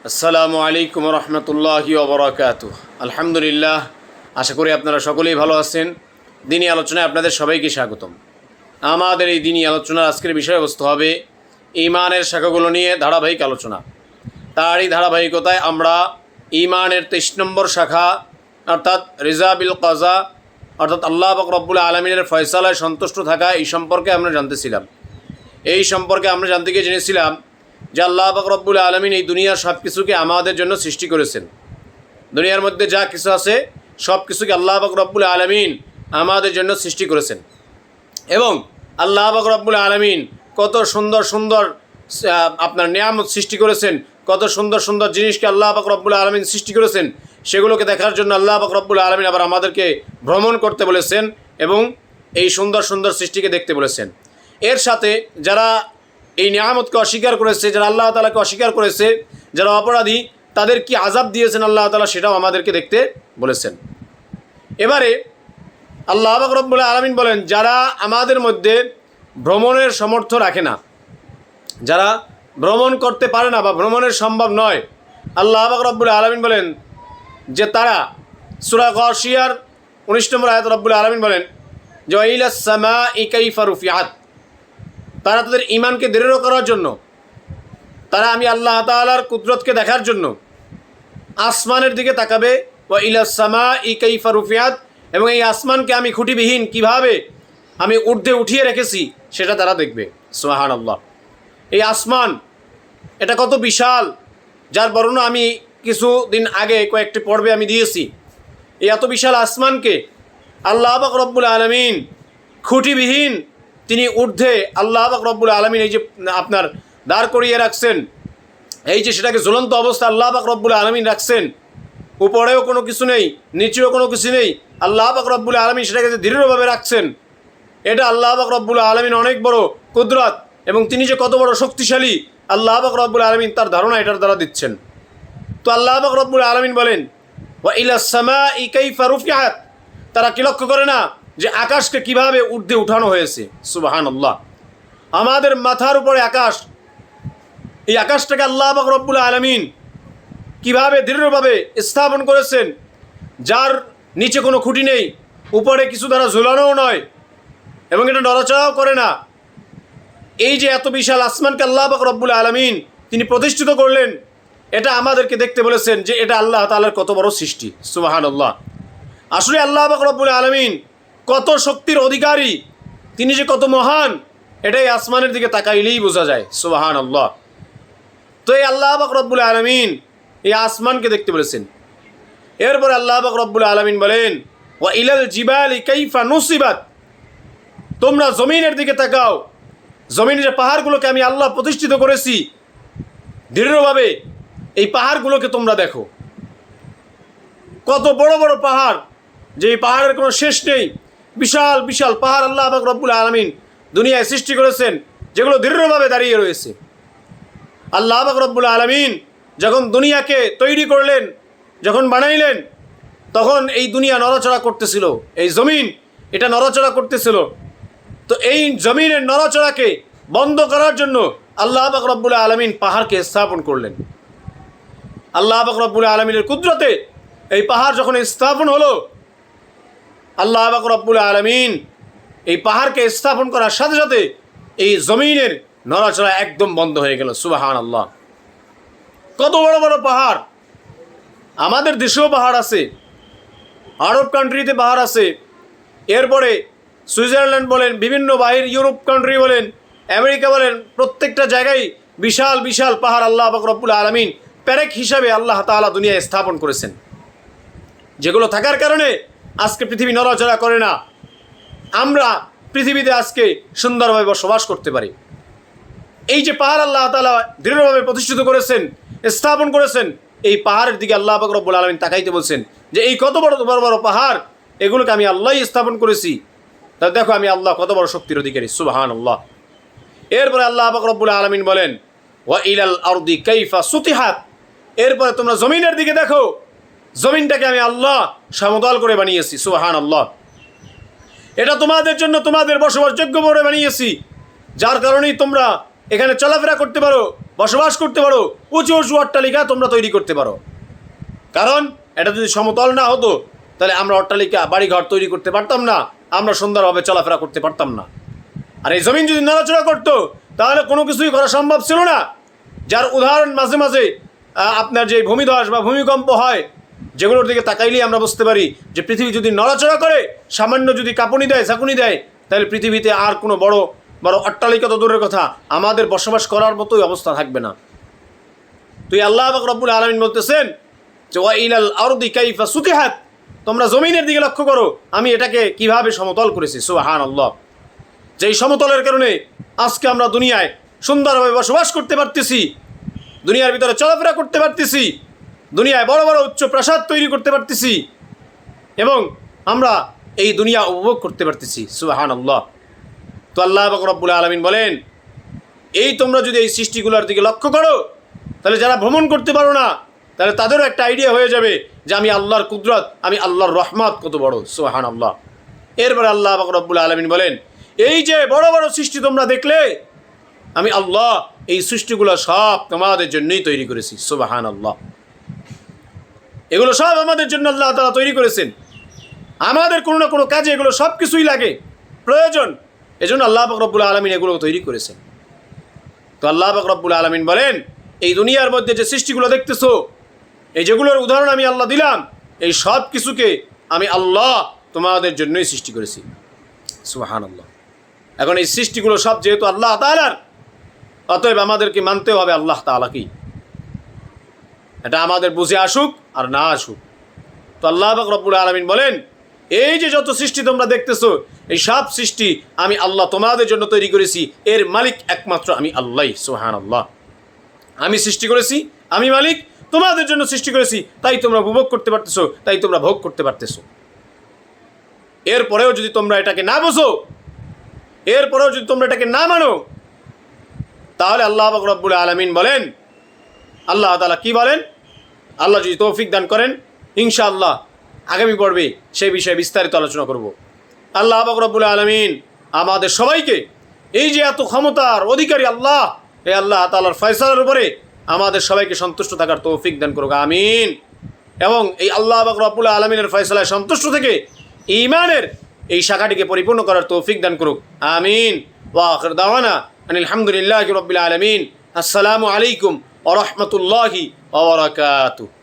আসসালামু আলাইকুম রহমতুল্লাহি ওবরাকাতুহ। আলহামদুলিল্লাহ, আশা করি আপনারা সকলেই ভালো আছেন। দিনী আলোচনায় আপনাদের সবাইকে স্বাগতম। আমাদের এই দিনী আলোচনার আজকের বিষয়বস্তু হবে ঈমানের শাখাগুলো নিয়ে ধারাবাহিক আলোচনা। তারই ধারাবাহিকতায় আমরা ঈমানের 23 নম্বর শাখা অর্থাৎ রিজা বিল কাজা অর্থাৎ আল্লাহ পাক রব্বুল আলামিনের ফয়সালায় সন্তুষ্ট থাকা এই সম্পর্কে আমরা জানতেছিলাম। এই সম্পর্কে আমরা জানতে গিয়ে জেনেছিলাম যে আল্লাহ পাক রব্বুল আলামিন এই দুনিয়ার সব কিছুকে আমাদের জন্য সৃষ্টি করেছেন। দুনিয়ার মধ্যে যা কিছু আছে সব কিছুকে আল্লাহ পাক রব্বুল আলামিন আমাদের জন্য সৃষ্টি করেছেন এবং আল্লাহ পাক রব্বুল আলামিন কত সুন্দর সুন্দর আপনার নিয়ামত সৃষ্টি করেছেন, কত সুন্দর সুন্দর জিনিসকে আল্লাহ পাক রব্বুল আলামিন সৃষ্টি করেছেন। সেগুলোকে দেখার জন্য আল্লাহ পাক রব্বুল আলামিন আবার আমাদেরকে ভ্রমণ করতে বলেছেন এবং এই সুন্দর সুন্দর সৃষ্টিকে দেখতে বলেছেন। এর সাথে যারা এই নিয়ামতকে অস্বীকার করেছে, যারা আল্লাহ তাআলাকে অস্বীকার করেছে, যারা অপরাধী, তাদের কি আযাব দিয়েছেন আল্লাহ তাআলা সেটাও আমাদেরকে দেখতে বলেছেন। এবারে আল্লাহ পাক রব্বুল আলামিন বলেন, যারা আমাদের মধ্যে ভ্রমণের সামর্থ্য রাখে না, যারা ভ্রমণ করতে পারে না বা ভ্রমণের সম্ভব নয়, আল্লাহ পাক রব্বুল আলামিন বলেন যে তারা সূরা গাশিয়ার 19 নম্বর আয়াত রব্বুল আলামিন বলেন যে ইলাস সামাই কাইফা রুফিআত, তারা তাদের ঈমানকে দৃঢ় করার জন্য, তারা আমি আল্লাহ তাআলার কুদরতকে দেখার জন্য আসমানের দিকে তাকাবে। ওয়া ইলাস সামাই কাইফা রুফিআত, এবং এই আসমানকে আমি খুঁটিবিহীন কিভাবে আমি ঊর্ধ্বে উঠিয়ে রেখেছি সেটা তারা দেখবে। সুবহানাল্লাহ। এই আসমান এটা কত বিশাল, যার বর্ণনা আমি কিছুদিন আগে কয়েকটি পর্বে আমি দিয়েছি। এই এত বিশাল আসমানকে আল্লাহ পাক রব্বুল আলামিন খুঁটিবিহীন তিনি ঊর্ধ্বে আল্লাহ পাক রব্বুল আলামিন এই যে আপনার দাঁড় করিয়ে রাখছেন, এই যে সেটাকে ঝুলন্ত অবস্থা আল্লাহ পাক রব্বুল আলামিন রাখছেন, উপরেও কোনো কিছু নেই, নিচেও কোনো কিছু নেই, আল্লাহ পাক রব্বুল আলামিন সেটাকে যে দৃঢ়ভাবে রাখছেন, এটা আল্লাহ পাক রব্বুল আলামিন অনেক বড় কুদরত এবং তিনি যে কত বড় শক্তিশালী আল্লাহ পাক রব্বুল আলামিন তার ধারণা এটার দ্বারা দিচ্ছেন। তো আল্লাহ পাক রব্বুল আলামিন বলেন ওয়া ইলাস সামাই কাইফা রুফিআত, তারা কি লক্ষ্য করে না যে আকাশকে কিভাবে ঊর্ধ্বে উঠানো হয়েছে। সুবহানাল্লাহ। আমাদের মাথার উপরে আকাশ, এই আকাশটাকে আল্লাহ পাক রব্বুল আলামিন কিভাবে দৃঢ়ভাবে স্থাপন করেছেন, যার নিচে কোনো খুঁটি নেই, উপরে কিছু দ্বারা ঝুলানোও নয় এবং এটা নড়াচড়াও করে না। এই যে এত বিশাল আসমানকে আল্লাহ পাক রব্বুল আলামিন তিনি প্রতিষ্ঠিত করলেন, এটা আমাদেরকে দেখতে বলেছেন যে এটা আল্লাহ তাআলার কত বড় সৃষ্টি। সুবহানাল্লাহ। আসলে আল্লাহ পাক রব্বুল আলামিন কত শক্তির অধিকারী, তিনি যে কত মহান, এটাই আসমানের দিকে তাকাইলেই বোঝা যায়। সুবহানাল্লাহ। তো এই আল্লাহ পাক রব্বুল আলামিন এই আসমানকে দেখতে বলেছেন। এরপরে আল্লাহ পাক রব্বুল আলামিন বলেন ওয়া ইলাল জিবালি কাইফা নুসিবাত, তোমরা জমিনের দিকে তাকাও, জমিনের যে পাহাড়গুলোকে আমি আল্লাহ প্রতিষ্ঠিত করেছি দৃঢ়ভাবে, এই পাহাড়গুলোকে তোমরা দেখো, কত বড় বড় পাহাড়, যে এই পাহাড়ের কোনো শেষ নেই। বিশাল বিশাল পাহাড় আল্লাহ পাক রব্বুল আলামিন দুনিয়ায় সৃষ্টি করেছেন, যেগুলো দৃঢ়ভাবে দাঁড়িয়ে রয়েছে। আল্লাহ পাক রব্বুল আলামিন যখন দুনিয়াকে তৈরি করলেন, যখন বানাইলেন, তখন এই দুনিয়া নড়াচড়া করতেছিল, এই জমিন এটা নড়াচড়া করতেছিল। তো এই জমিনের নড়াচড়াকে বন্ধ করার জন্য আল্লাহ পাক রব্বুল আলামিন পাহাড়কে স্থাপন করলেন। আল্লাহ পাক রব্বুল আলামিনের কুদরতে এই পাহাড় যখন স্থাপন হলো, আল্লাহ পাক রব্বুল আলামিন এই পাহাড়কে স্থাপন করার সাথে সাথে এই জমিনের নড়াচড়া একদম বন্ধ হয়ে গেল। সুবহানাল্লাহ। কত বড় বড় পাহাড়, আমাদের দেশেও পাহাড় আছে, আরব কান্ট্রিতে পাহাড় আছে, এরপরে সুইজারল্যান্ড বলেন, বিভিন্ন বাহির ইউরোপ কান্ট্রি বলেন, আমেরিকা বলেন, প্রত্যেকটা জায়গায় বিশাল বিশাল পাহাড় আল্লাহ পাক রব্বুল আলামিন প্যারেক হিসাবে আল্লাহ তাআলা দুনিয়ায় স্থাপন করেছেন, যেগুলো থাকার কারণে আজকে পৃথিবী নড়াচড়া করে না, আমরা পৃথিবীতে আজকে সুন্দরভাবে বসবাস করতে পারি। এই যে পাহাড় আল্লাহ তাআলা দৃঢ়ভাবে প্রতিষ্ঠিত করেছেন, স্থাপন করেছেন, এই পাহাড়ের দিকে আল্লাহ পাক রব্বুল আলামিন তাকাইতে বলছেন যে এই কত বড় বড় বড় পাহাড়, এগুলোকে আমি আল্লাহই স্থাপন করেছি, তা দেখো আমি আল্লাহ কত বড় শক্তির অধিকারী। সুবহানাল্লাহ। এরপরে আল্লাহ পাক রব্বুল আলামিন বলেন ওয়া ইলাল আরদি কাইফা সুতিহাত, এরপরে তোমরা জমিনের দিকে দেখো, জমিনটাকে আমি আল্লাহ সমতল করে বানিয়েছি। সুবহানাল্লাহ। এটা তোমাদের জন্য তোমাদের বসবাসযোগ্য করে বানিয়েছি, যার কারণেই তোমরা এখানে চলাফেরা করতে পারো, বসবাস করতে পারো, উঁচু উঁচু অট্টালিকা তোমরা তৈরি করতে পারো। কারণ এটা যদি সমতল না হতো তাহলে আমরা অট্টালিকা বাড়িঘর তৈরি করতে পারতাম না, আমরা সুন্দরভাবে চলাফেরা করতে পারতাম না। আর এই জমিন যদি নড়াচড়া করতো তাহলে কোনো কিছুই করা সম্ভব ছিল না। যার উদাহরণ মাঝে মাঝে আপনার যে ভূমিধস বা ভূমিকম্প হয়, যেগুলোর দিকে তাকাইলেই আমরা বুঝতে পারি যে পৃথিবী যদি নড়াচড়া করে, সামান্য যদি কাঁপুনি দেয়, ঝাঁকুনি দেয়, তাহলে পৃথিবীতে আর কোনো বড় বড় অট্টালিকা তো দূরের কথা, আমাদের বসবাস করার মতোই অবস্থা থাকবে না। তুই আল্লাহ পাক রব্বুল আলামিন বলতেছেন যে ওয়া ইলাল আরদি কাইফা সুতিহাত, তোমরা জমিনের দিকে লক্ষ্য করো আমি এটাকে কিভাবে সমতল করেছি। সুবহানাল্লাহ। যেই সমতলের কারণে আজকে আমরা দুনিয়ায় সুন্দরভাবে বসবাস করতে পারতেছি, দুনিয়ার ভিতরে চলাফেরা করতে পারতেছি, দুনিয়ায় বড় বড় উচ্চ প্রাসাদ তৈরি করতে পারতেছি এবং আমরা এই দুনিয়া উপভোগ করতে পারতেছি। সুবহানাল্লাহ। তো আল্লাহ পাক রব্বুল আলামিন বলেন এই তোমরা যদি এই সৃষ্টিগুলোর দিকে লক্ষ্য করো তাহলে যারা ভ্রমণ করতে পারো না তাহলে তাদেরও একটা আইডিয়া হয়ে যাবে যে আমি আল্লাহর কুদরত, আমি আল্লাহর রহমত কত বড়। সুবহানাল্লাহ। এরপরে আল্লাহ পাক রব্বুল আলামিন বলেন এই যে বড় বড় সৃষ্টি তোমরা দেখলে, আমি আল্লাহ এই সৃষ্টিগুলো সব তোমাদের জন্যই তৈরি করেছি। সুবহানাল্লাহ। এগুলো সব আমাদের জন্য আল্লাহ তাআলা তৈরি করেছেন। আমাদের কোনো না কোনো কাজে এগুলো সব কিছুই লাগে, প্রয়োজন, এজন্য আল্লাহ পাক রব্বুল আলামিন এগুলো তৈরি করেছেন। তো আল্লাহ পাক রব্বুল আলামিন বলেন এই দুনিয়ার মধ্যে যে সৃষ্টিগুলো দেখতেছো, এই যেগুলোর উদাহরণ আমি আল্লাহ দিলাম, এই সব কিছুকে আমি আল্লাহ তোমাদের জন্যই সৃষ্টি করেছি। সুবহানাল্লাহ। এখন এই সৃষ্টিগুলো সব যেহেতু আল্লাহ তাআলার, অতএব আমাদেরকে মানতে হবে আল্লাহ তাআলাকেই। এটা আমাদের বুঝে আসুক আর না আসুক। তো আল্লাহ পাক রব্বুল আলামিন বলেন এই যে যত সৃষ্টি তোমরা দেখতেছো, এই সব সৃষ্টি আমি আল্লাহ তোমাদের জন্য তৈরি করেছি, এর মালিক একমাত্র আমি আল্লাহই। সুবহানাল্লাহ। আমি সৃষ্টি করেছি, আমি মালিক, তোমাদের জন্য সৃষ্টি করেছি, তাই তোমরা উপভোগ করতে পারতেছো, তাই তোমরা ভোগ করতে পারতেছো। এরপরেও যদি তোমরা এটাকে না বোঝো, এরপরেও যদি তোমরা এটাকে না মানো, তাহলে আল্লাহ পাক রব্বুল আলামিন বলেন, আল্লাহ তাআলা কি বলেন, আল্লাহ যদি তৌফিক দান করেন ইনশাআল্লাহ আগামী পর্বে সেই বিষয়ে বিস্তারিত আলোচনা করব। আল্লাহ পাক রব্বুল আলামিন আমাদের সবাইকে এই যে এত ক্ষমতার অধিকারী আল্লাহ, এই আল্লাহ তাআলার ফয়সালার উপরে আমাদের সবাইকে সন্তুষ্ট থাকার তৌফিক দান করুক, আমিন। এবং এই আল্লাহ পাক রব্বুল আলামিনের ফয়সালায় সন্তুষ্ট থেকে ঈমানের এই শাখাটিকে পরিপূর্ণ করার তৌফিক দান করুক, আমিন। ওয়া আখির দাওয়ানা আনিল হামদুলিল্লাহি রাব্বিল আলামিন। আসসালামু আলাইকুম ওয়া রাহমাতুল্লাহি ওয়া বারাকাতুহু।